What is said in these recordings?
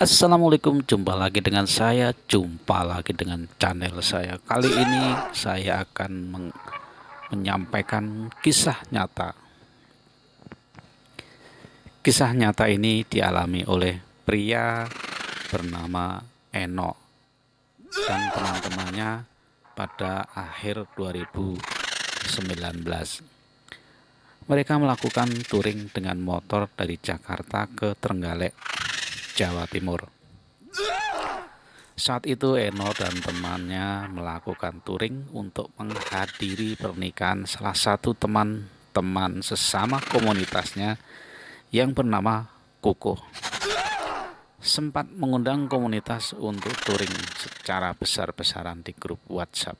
Assalamualaikum, jumpa lagi dengan channel saya. Kali ini saya akan menyampaikan kisah nyata. Kisah nyata ini dialami oleh pria bernama Eno dan teman-temannya pada akhir 2019. Mereka melakukan touring dengan motor dari Jakarta ke Trenggalek, Jawa Timur. Saat itu Eno dan temannya melakukan touring untuk menghadiri pernikahan salah satu teman-teman sesama komunitasnya yang bernama Kukuh. Sempat mengundang komunitas untuk touring secara besar-besaran di grup WhatsApp.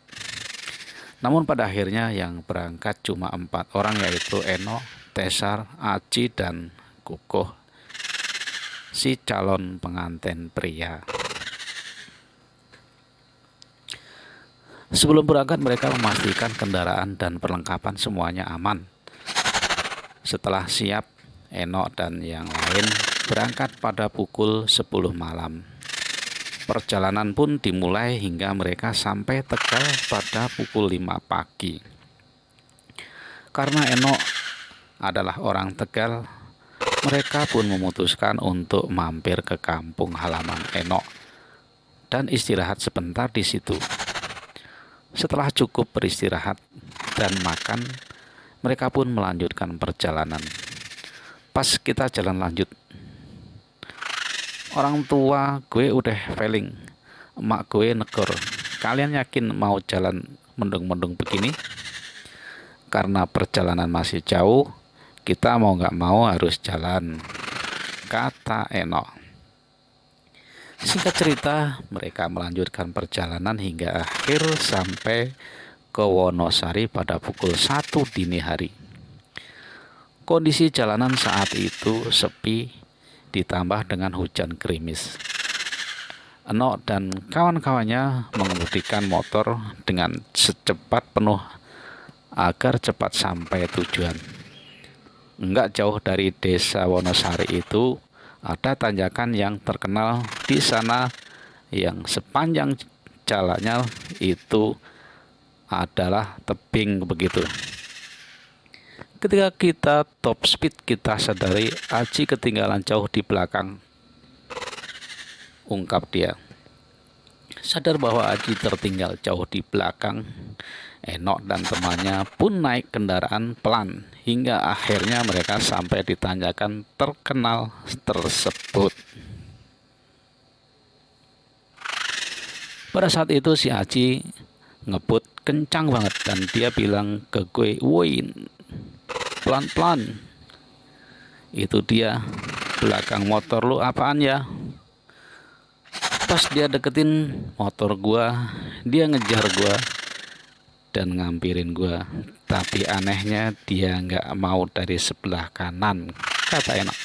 Namun pada akhirnya yang berangkat cuma 4 orang, yaitu Eno, Tesar, Aci, dan Kukuh, si calon pengantin pria. Sebelum berangkat mereka memastikan kendaraan dan perlengkapan semuanya aman. Setelah siap, Eno dan yang lain berangkat pada pukul 10 malam. Perjalanan pun dimulai hingga mereka sampai Tegal pada pukul 5 pagi. Karena Eno adalah orang Tegal, mereka pun memutuskan untuk mampir ke kampung halaman Eno dan istirahat sebentar di situ. Setelah cukup beristirahat dan makan, mereka pun melanjutkan perjalanan. Pas kita jalan lanjut, orang tua gue udah feeling, emak gue negor, "Kalian yakin mau jalan mendung-mendung begini? Karena perjalanan masih jauh, kita mau gak mau harus jalan," kata Eno. Singkat cerita, mereka melanjutkan perjalanan hingga akhir sampai ke Wonosari pada pukul 1 dini hari. Kondisi jalanan saat itu sepi ditambah dengan hujan gerimis. Eno dan kawan-kawannya mengemudikan motor dengan secepat penuh agar cepat sampai tujuan. Enggak jauh dari desa Wonosari itu ada tanjakan yang terkenal di sana yang sepanjang jalannya itu adalah tebing begitu. Ketika kita top speed, kita sadari Aji ketinggalan jauh di belakang, ungkap dia. Sadar bahwa Aji tertinggal jauh di belakang, Eno dan temannya pun naik kendaraan pelan hingga akhirnya mereka sampai di tanjakan terkenal tersebut. Pada saat itu si Aji ngebut kencang banget dan dia bilang ke gue, "Woi, pelan-pelan. Itu dia belakang motor lu apaan ya?" Pas dia deketin motor gua, dia ngejar gua dan ngampirin gua. Tapi anehnya dia nggak mau dari sebelah kanan, kata Enak.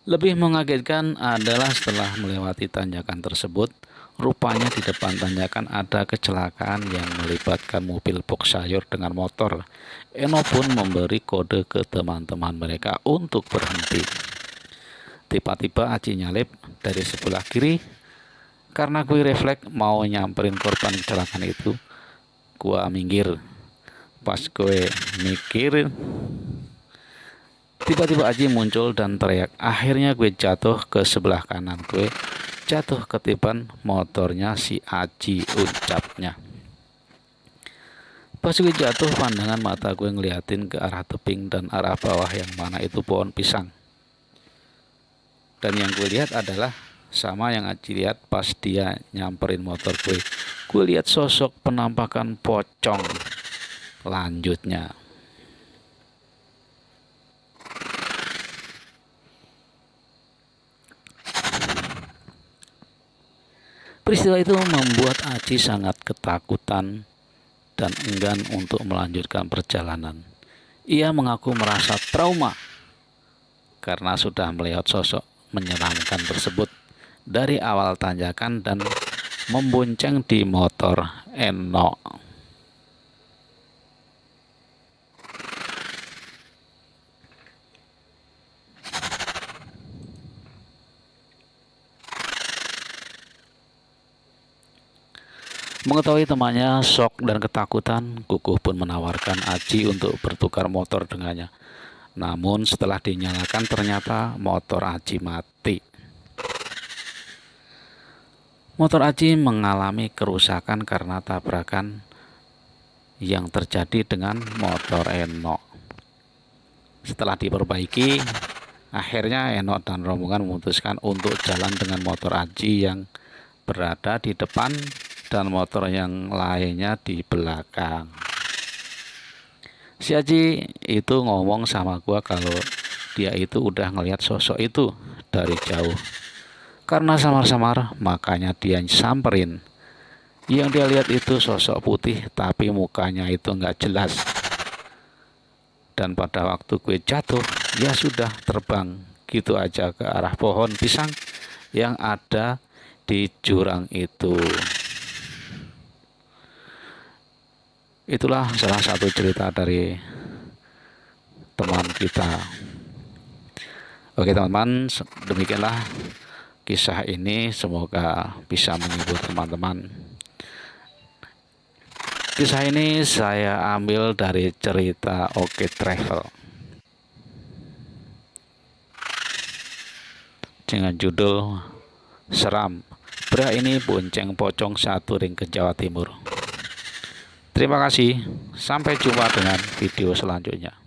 Lebih mengagetkan adalah setelah melewati tanjakan tersebut, rupanya di depan tanjakan ada kecelakaan yang melibatkan mobil box sayur dengan motor. Eno pun memberi kode ke teman-teman mereka untuk berhenti. Tiba-tiba Aji nyalip dari sebelah kiri. Karena gue refleks mau nyamperin korban kecelakaan itu, gue minggir. Pas gue mikir, tiba-tiba Aji muncul dan teriak. Akhirnya gue jatuh ke sebelah kanan. Gue jatuh ketiban motornya si Aji, ucapnya. Pas gue jatuh, pandangan mata gue ngeliatin ke arah tebing dan arah bawah yang mana itu pohon pisang. Dan yang gue lihat adalah sama yang Aji lihat pas dia nyamperin motor gue. Gue lihat sosok penampakan pocong. Lanjutnya, peristiwa itu membuat Aji sangat ketakutan dan enggan untuk melanjutkan perjalanan. Ia mengaku merasa trauma karena sudah melihat sosok menyeramkan tersebut dari awal tanjakan dan membonceng di motor Eno. Mengetahui temannya shock dan ketakutan, Kukuh pun menawarkan Aji untuk bertukar motor dengannya. Namun setelah dinyalakan ternyata motor Aji mati. Motor Aji mengalami kerusakan karena tabrakan yang terjadi dengan motor Enok. Setelah diperbaiki, akhirnya Enok dan rombongan memutuskan untuk jalan dengan motor Aji yang berada di depan dan motor yang lainnya di belakang. Si Aji itu ngomong sama gua kalau dia itu udah ngelihat sosok itu dari jauh. Karena samar-samar makanya dia samperin. Yang dia lihat itu sosok putih tapi mukanya itu nggak jelas. Dan pada waktu gue jatuh, ya sudah terbang gitu aja ke arah pohon pisang yang ada di jurang itu. Itulah salah satu cerita dari teman kita. Oke teman-teman, demikianlah kisah ini, semoga bisa menghibur teman-teman. Kisah ini saya ambil dari cerita Oke Travel dengan judul Seram, Bra ini bonceng pocong satu ring ke Jawa Timur. Terima kasih, sampai jumpa dengan video selanjutnya.